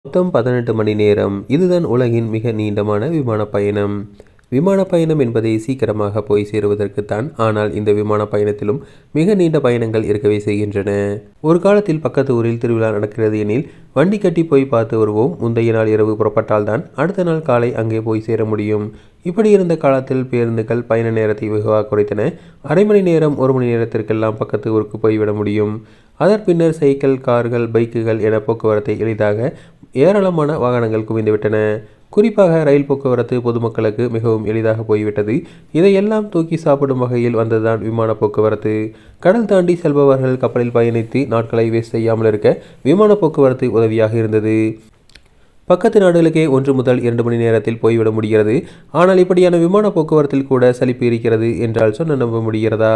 மொத்தம் 18 மணி நேரம். இதுதான் உலகின் மிக நீண்டமான விமான பயணம். விமான பயணம் என்பதை சீக்கிரமாக போய் சேருவதற்குத்தான். ஆனால் இந்த விமான பயணத்திலும் மிக நீண்ட பயணங்கள் இருக்கவே செய்கின்றன. ஒரு காலத்தில் பக்கத்து ஊரில் திருவிழா நடக்கிறது எனில் வண்டி கட்டி போய் பார்த்து வருவோம். முந்தைய நாள் இரவு புறப்பட்டால்தான் அடுத்த நாள் காலை அங்கே போய் சேர முடியும். இப்படி இருந்த காலத்தில் பேருந்துகள் பயண நேரத்தை வெகுவாக குறைத்தன. அரை மணி நேரம் 1 மணி நேரத்திற்கெல்லாம் பக்கத்து ஊருக்கு போய்விட முடியும். அதன் பின்னர் சைக்கிள், கார்கள், பைக்குகள் என போக்குவரத்தை எளிதாக ஏராளமான வாகனங்கள் குவிந்துவிட்டன. குறிப்பாக ரயில் போக்குவரத்து பொதுமக்களுக்கு மிகவும் எளிதாக போய்விட்டது. இதையெல்லாம் தூக்கி சாப்பிடும் வகையில் வந்ததுதான் விமான போக்குவரத்து. கடல் தாண்டி செல்பவர்கள் கப்பலில் பயணித்து நாட்களை வேஸ்ட் செய்யாமல் இருக்க விமான போக்குவரத்து உதவியாக இருந்தது. பக்கத்து நாடுகளுக்கே 1 முதல் 2 மணி நேரத்தில் போய்விட முடிகிறது. ஆனால் இப்படியான விமான போக்குவரத்தில் கூட சலிப்பு இருக்கிறது என்றால் சொன்ன நம்ப முடிகிறதா?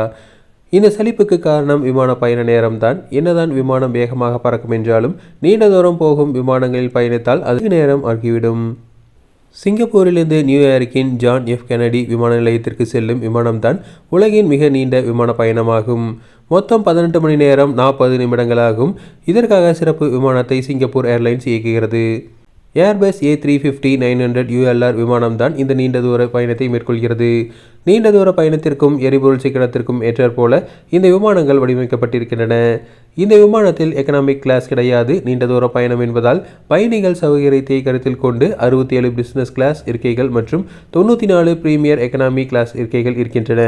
இந்த சலிப்புக்கு காரணம் விமான பயண நேரம்தான். என்னதான் விமானம் வேகமாக பறக்கும் என்றாலும் நீண்ட தூரம் போகும் விமானங்களில் பயணித்தால் அதிக நேரம் ஆகிவிடும். சிங்கப்பூரிலிருந்து நியூயார்க்கின் ஜான் எஃப் கென்னடி விமான நிலையத்திற்கு செல்லும் விமானம்தான் உலகின் மிக நீண்ட விமான பயணமாகும். மொத்தம் 18 மணி நேரம் 40 நிமிடங்களாகும். இதற்காக சிறப்பு விமானத்தை சிங்கப்பூர் ஏர்லைன்ஸ் இயக்குகிறது. ஏர்பஸ் A350-900 ULR விமானம்தான் இந்த நீண்ட தூர பயணத்தை மேற்கொள்கிறது. நீண்ட தூர பயணத்திற்கும் எரிபொருள் சிக்கனத்திற்கும் ஏற்றாற்போல இந்த விமானங்கள் வடிவமைக்கப்பட்டிருக்கின்றன. இந்த விமானத்தில் எக்கனாமிக் கிளாஸ் கிடையாது. நீண்ட தூர பயணம் என்பதால் பயணிகள் சௌகரியத்தை கருத்தில் கொண்டு 67 பிசினஸ் கிளாஸ் இருக்கைகள் மற்றும் 94 பிரீமியர் எக்கனாமி கிளாஸ் இருக்கைகள் இருக்கின்றன.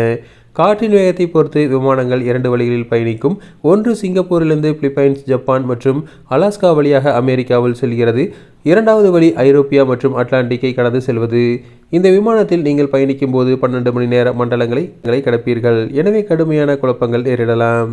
காற்றின் வேகத்தை பொறுத்து விமானங்கள் 2 வழிகளில் பயணிக்கும். ஒன்று சிங்கப்பூரிலிருந்து பிலிப்பைன்ஸ், ஜப்பான் மற்றும் அலாஸ்கா வழியாக அமெரிக்காவில் செல்கிறது. இரண்டாவது வழி ஐரோப்பியா மற்றும் அட்லாண்டிக்கை கடந்து செல்வது. இந்த விமானத்தில் நீங்கள் பயணிக்கும் போது 12 மணி நேர மண்டலங்களை கடப்பீர்கள். எனவே கடுமையான குழப்பங்கள் நேரிடலாம்.